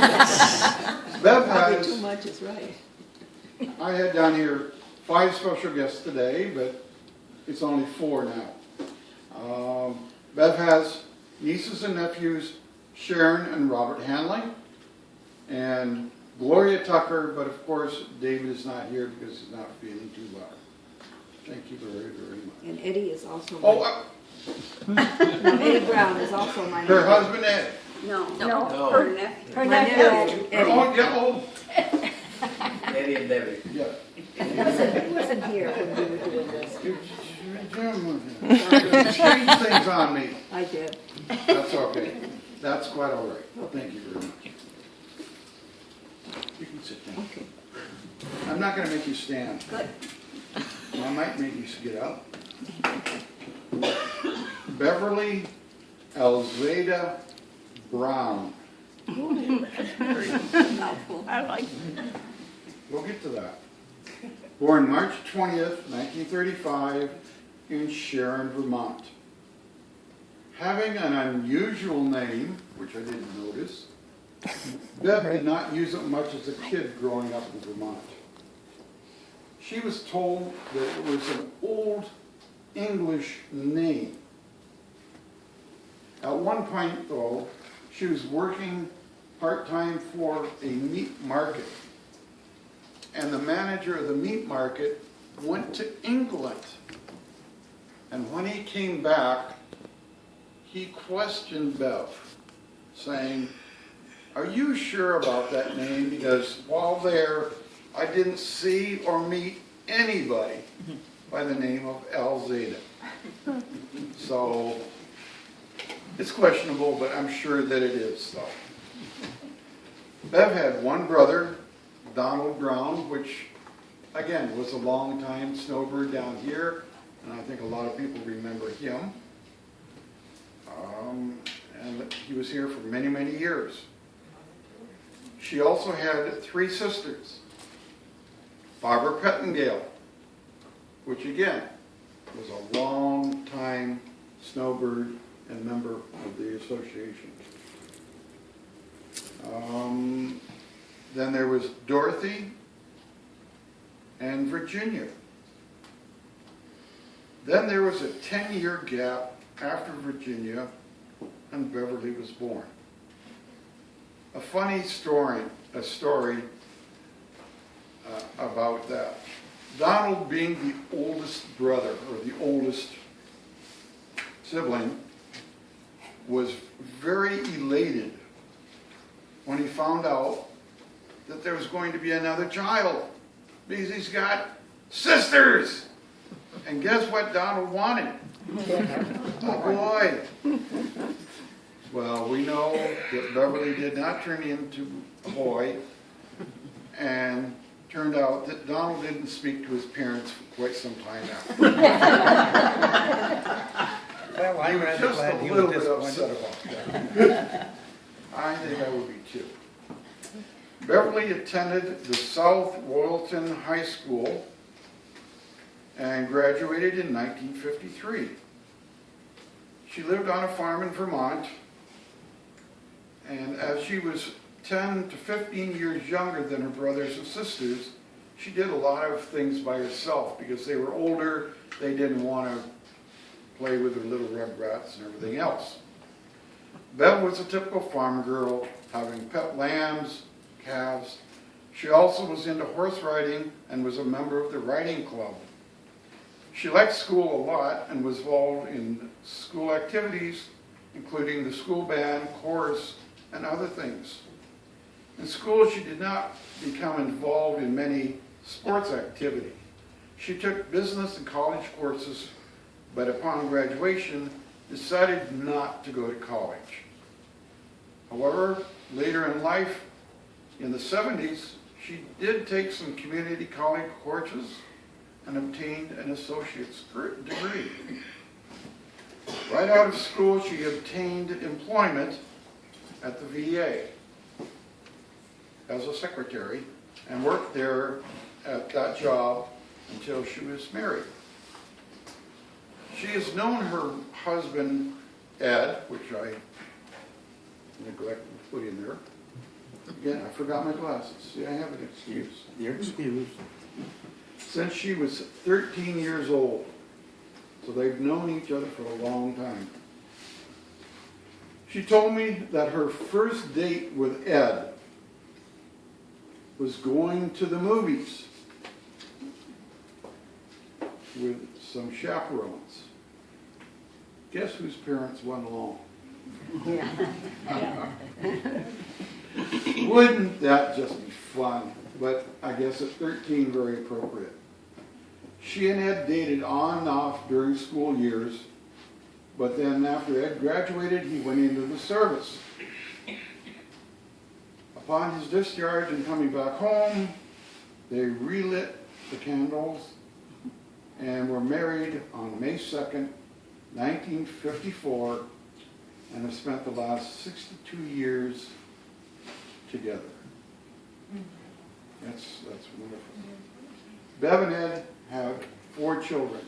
Bev Probably has, too much is right. I had down here 5 special guests today, but it's only 4 now. Bev has nieces and nephews, Sharon and Robert Hanley, and Gloria Tucker, but of course David is not here because he's not feeling too well. Thank you very, very much. And Eddie is also Oh, no, Eddie Brown is also my her nephew. husband Ed. No, No. her nephew. Her My nephew. Eddie. Oh, yeah, oh, Eddie and Debbie. yeah. He wasn't here when we were doing this. Change things on me. I did. That's okay. That's quite all right. Thank you very much. You can sit down. Okay. I'm not going to make you stand. Good. I might make you get up. Beverly Elzada Brown. Mouthful. I like We'll get to that. Born March 20th, 1935 in Sharon, Vermont. Having an unusual name, which I didn't notice, Bev did not use it much as a kid growing up in Vermont. She was told that it was an old English name. At one point, though, she was working part-time for a meat market. And the manager of the meat market went to England. And when he came back, he questioned Bev, saying, "Are you sure about that name? Because while there, I didn't see or meet anybody by the name of Elzada." So it's questionable, but I'm sure that it is so. Bev had one brother, Donald Brown, which again was a long time snowbird down here, and I think a lot of people remember him. And he was here for many, many years. She also had 3 sisters. Barbara Pettengale, which again was a long time snowbird and member of the association. Then there was Dorothy and Virginia. Then there was a 10-year gap after Virginia and Beverly was born. A funny story about that. Donald, being the oldest brother or the oldest sibling, was very elated when he found out that there was going to be another child because he's got sisters. And guess what Donald wanted? A boy. Well, we know that Beverly did not turn into a boy, and turned out that Donald didn't speak to his parents for quite some time after. Well, I'm He was rather just glad a he little was bit upset disappointed. about that. I think I would be too. Beverly attended the South Royalton High School and graduated in 1953. She lived on a farm in Vermont, and as she was 10 to 15 years younger than her brothers and sisters, she did a lot of things by herself because they were older, they didn't want to play with her little red rats and everything else. Bev was a typical farm girl, having pet lambs, calves. She also was into horse riding and was a member of the riding club. She liked school a lot and was involved in school activities, including the school band, chorus, and other things. In school, she did not become involved in many sports activity. She took business and college courses, but upon graduation, decided not to go to college. However, later in life, in the 70s, she did take some community college courses and obtained an associate's degree. Right out of school, she obtained employment at the VA as a secretary and worked there at that job until she was married. She has known her husband, Ed, which I neglected to put in there, Again, I forgot my glasses. See, I have an excuse. You're excused. Since she was 13 years old. So they've known each other for a long time. She told me that her first date with Ed was going to the movies with some chaperones. Guess whose parents went along? Wouldn't that just be fun? But I guess at 13, very appropriate. She and Ed dated on and off during school years, but then after Ed graduated, he went into the service. Upon his discharge and coming back home, they relit the candles and were married on May 2nd, 1954, and have spent the last 62 years together. That's wonderful. Bev and Ed have 4 children.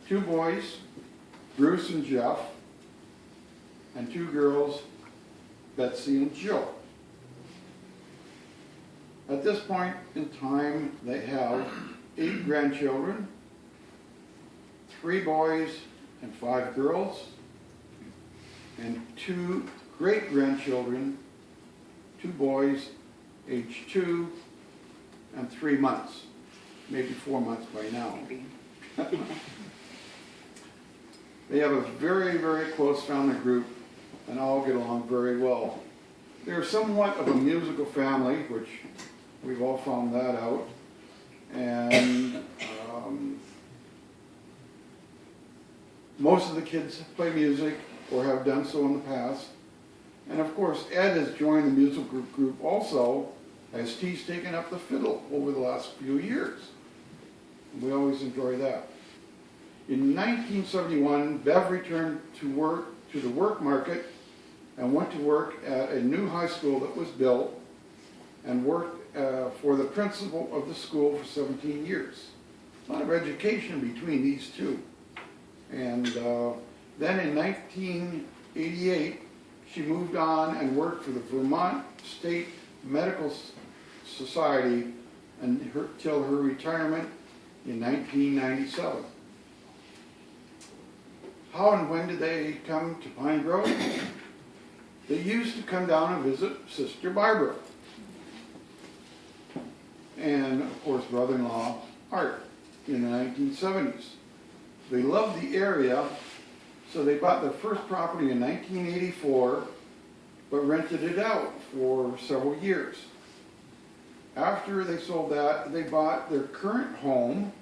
2 boys, Bruce and Jeff, and 2 girls, Betsy and Jill. At this point in time, they have 8 grandchildren, 3 boys and 5 girls, and 2 great-grandchildren, 2 boys, age 2 and 3 months, maybe 4 months by now. They have a very, very close family group and all get along very well. They're somewhat of a musical family, which we've all found that out. And most of the kids play music or have done so in the past. And of course, Ed has joined the musical group also, as he's taken up the fiddle over the last few years. We always enjoy that. In 1971, Bev returned to the work market and went to work at a new high school that was built and worked for the principal of the school for 17 years. A lot of education between these two. And then in 1988, she moved on and worked for the Vermont State Medical Society until her retirement in 1997. How and when did they come to Pine Grove? They used to come down and visit Sister Barbara. And, of course, brother-in-law Art in the 1970s. They loved the area, so they bought their first property in 1984, but rented it out for several years. After they sold that, they bought their current home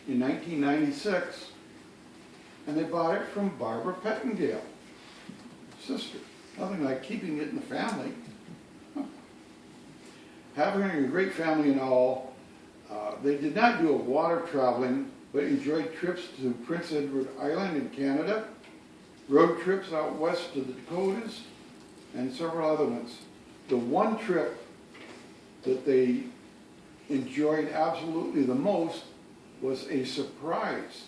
in 1996, and they bought it from Barbara Pettingale, sister. Nothing like keeping it in the family. Having a great family and all, they did not do a lot of traveling, but enjoyed trips to Prince Edward Island in Canada, road trips out west to the Dakotas, and several other ones. The one trip that they enjoyed absolutely the most was a surprise.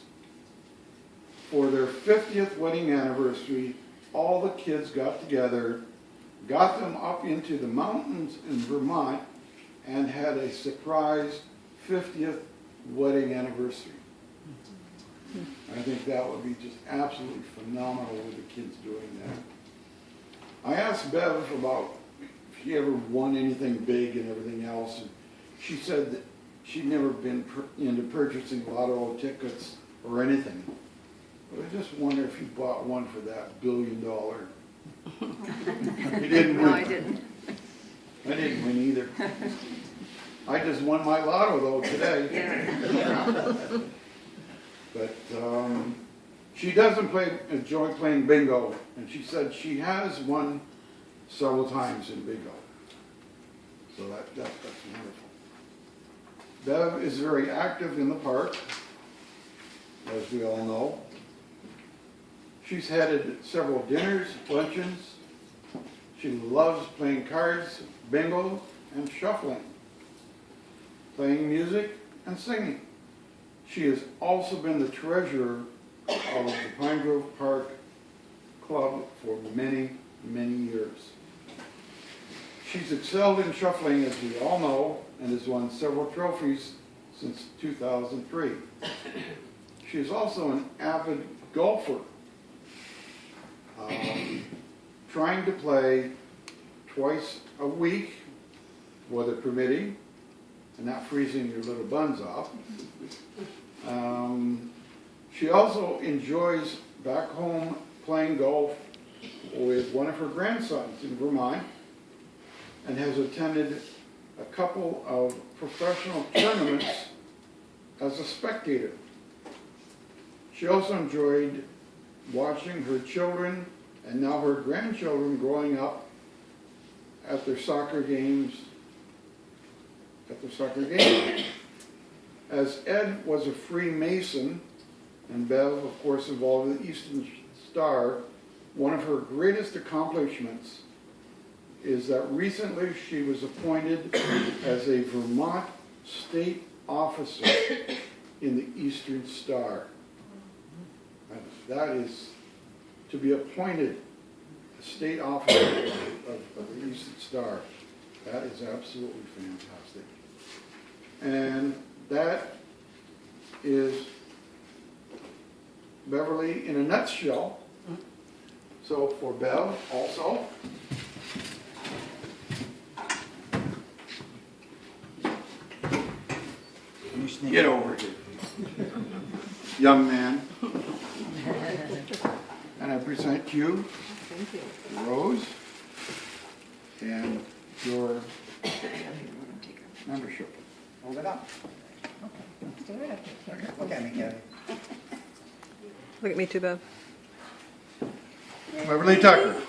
For their 50th wedding anniversary, all the kids got together, got them up into the mountains in Vermont, and had a surprise 50th wedding anniversary. I think that would be just absolutely phenomenal with the kids doing that. I asked Bev about if she ever won anything big and everything else, and she said that she'd never been into purchasing lotto tickets or anything. But I just wonder if you bought one for that $1 billion. You didn't win. No, I didn't. I didn't win either. I just won my lotto though today. Yeah. But she doesn't enjoy playing bingo, and she said she has won several times in bingo. So that's wonderful. Bev is very active in the park, as we all know. She's headed several dinners, luncheons. She loves playing cards, bingo, and shuffling, playing music, and singing. She has also been the treasurer of the Pine Grove Park Club for many, many years. She's excelled in shuffling, as we all know, and has won several trophies since 2003. She is also an avid golfer, trying to play twice a week, weather permitting, and not freezing your little buns off. She also enjoys back home playing golf with one of her grandsons in Vermont, and has attended a couple of professional tournaments as a spectator. She also enjoyed watching her children and now her grandchildren growing up at their soccer games. As Ed was a Freemason, and Bev, of course, involved with the Eastern Star, one of her greatest accomplishments is that recently she was appointed as a Vermont state officer in the Eastern Star. And that is, to be appointed a state officer of the Eastern Star, that is absolutely fantastic. And that is Beverly in a nutshell. So for Bev also, get over here, young man. And I present you Thank you. Rose and your membership. Hold it up. Look at me, Kevin. Look at me too, Bev. Beverly Tucker.